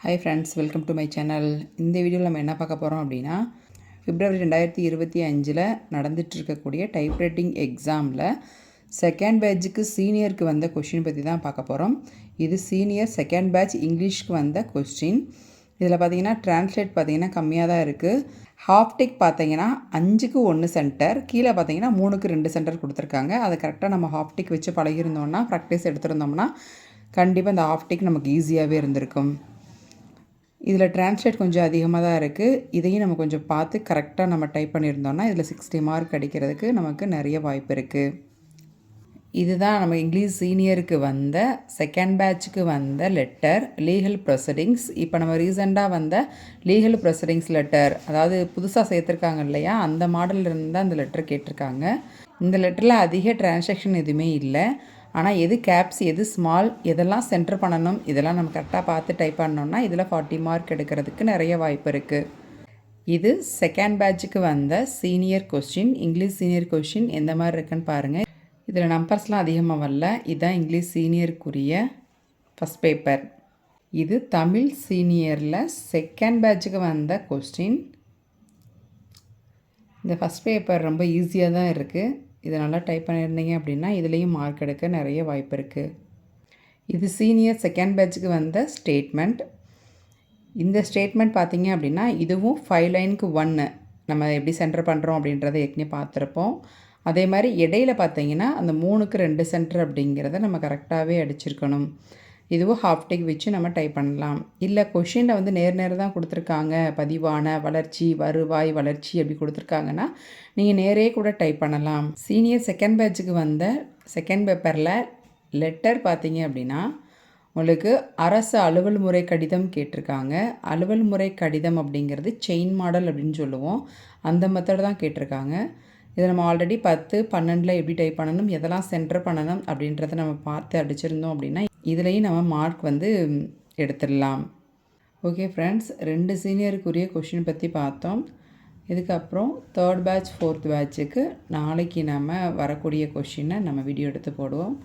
Hi friends, welcome to my channel. இந்த வீடியோவில் நம்ம என்ன பார்க்க போகிறோம் அப்படின்னா, பிப்ரவரி 2025 நடந்துட்டு இருக்கக்கூடிய டைப்ரைட்டிங் எக்ஸாமில் செகண்ட் பேட்சுக்கு சீனியருக்கு வந்த கொஷின் பற்றி தான் பார்க்க போகிறோம். இது சீனியர் செகண்ட் பேட்ச் இங்கிலீஷ்க்கு வந்த கொஸ்டின். இதில் பார்த்தீங்கன்னா ட்ரான்ஸ்லேட் பார்த்தீங்கன்னா கம்மியாக தான் இருக்குது. ஹாஃப்டிக் பார்த்தீங்கன்னா 5க்கு 1 சென்டர், கீழே பார்த்தீங்கன்னா 3க்கு 2 சென்டர் கொடுத்துருக்காங்க. அதை கரெக்டாக நம்ம ஹாஃப்டிக் வச்சு பழகிருந்தோம்னா, ப்ராக்டிஸ் எடுத்திருந்தோம்னா கண்டிப்பாக இந்த ஹாஃப்டிக் நமக்கு ஈஸியாகவே இருந்திருக்கும். இதில் ட்ரான்ஸ்லேட் கொஞ்சம் அதிகமாக தான் இருக்குது. இதையும் நம்ம கொஞ்சம் பார்த்து கரெக்டாக நம்ம டைப் பண்ணியிருந்தோம்னா இதில் 60 மார்க் கிடைக்கிறதுக்கு நமக்கு நிறைய வாய்ப்பு இருக்குது. இதுதான் நம்ம இங்கிலீஷ் சீனியருக்கு வந்த செகண்ட் பேட்சுக்கு வந்த லெட்டர் லீகல் ப்ரொசீடிங்ஸ். இப்போ நம்ம ரீசெண்டாக வந்த லீகல் ப்ரொசீடிங்ஸ் லெட்டர், அதாவது புதுசாக சேர்த்துருக்காங்க இல்லையா, அந்த மாடலில் இருந்து அந்த லெட்டர் கேட்டிருக்காங்க. இந்த லெட்டரில் அதிக டிரான்சாக்ஷன் எதுவுமே இல்லை. ஆனால் எது கேப்ஸ், எது ஸ்மால், எதெல்லாம் சென்டர் பண்ணணும், இதெல்லாம் நம்ம கரெக்டாக பார்த்து டைப் பண்ணோம்னா இதில் 40 மார்க் எடுக்கிறதுக்கு நிறைய வாய்ப்பு இருக்குது. இது செகண்ட் பேட்சுக்கு வந்த senior question. English senior question எந்த மாதிரி இருக்குன்னு பாருங்கள். இதில் நம்பர்ஸ்லாம் அதிகமாக வரல. இதுதான் இங்கிலீஷ் சீனியருக்குரிய ஃபஸ்ட் பேப்பர். இது தமிழ் சீனியரில் செகண்ட் பேட்சுக்கு வந்த கொஸ்டின். இந்த ஃபஸ்ட் பேப்பர் ரொம்ப ஈஸியாக தான் இருக்குது. இதை நல்லா டைப் பண்ணியிருந்தீங்க அப்படின்னா இதுலேயும் மார்க் எடுக்க நிறைய வாய்ப்பு இருக்குது. இது சீனியர் செகண்ட் பேட்சுக்கு வந்த ஸ்டேட்மெண்ட். இந்த ஸ்டேட்மெண்ட் பார்த்தீங்க அப்படின்னா இதுவும் 5 லைனுக்கு 1 நம்ம எப்படி சென்டர் பண்ணுறோம் அப்படின்றத ஏற்கனவே பார்த்துருப்போம். அதே மாதிரி இடையில பார்த்தீங்கன்னா அந்த 3க்கு 2 சென்டர் அப்படிங்கிறத நம்ம கரெக்டாகவே அடிச்சிருக்கணும். இதுவும் ஹாஃப்டிக் வச்சு நம்ம டைப் பண்ணலாம். இல்லை கொஷினில் வந்து நேர் தான் கொடுத்துருக்காங்க, பதிவான வளர்ச்சி, வருவாய், வளர்ச்சி அப்படி கொடுத்துருக்காங்கன்னா நீங்கள் நேரே கூட டைப் பண்ணலாம். சீனியர் செகண்ட் பேட்சுக்கு வந்த செகண்ட் பேப்பரில் லெட்டர் பார்த்தீங்க அப்படின்னா உங்களுக்கு அரசு அலுவல் முறை கடிதம் கேட்டிருக்காங்க. அலுவல் முறை கடிதம் அப்படிங்கிறது செயின் மாடல் அப்படின்னு சொல்லுவோம். அந்த மெத்தட் தான் கேட்டிருக்காங்க. இதை நம்ம ஆல்ரெடி 10, 12 எப்படி டைப் பண்ணணும், எதெல்லாம் சென்டர் பண்ணணும் அப்படின்றத நம்ம பார்த்து அடிச்சிருந்தோம் அப்படின்னா இதுலேயும் நம்ம மார்க் வந்து எடுத்துடலாம். ஓகே ஃப்ரெண்ட்ஸ், 2 சீனியருக்குரிய கொஷின் பற்றி பார்த்தோம். இதுக்கப்புறம் 3rd பேட்ச் 4th பேட்சுக்கு நாளைக்கு நம்ம வரக்கூடிய கொஷினை நம்ம வீடியோ எடுத்து போடுவோம்.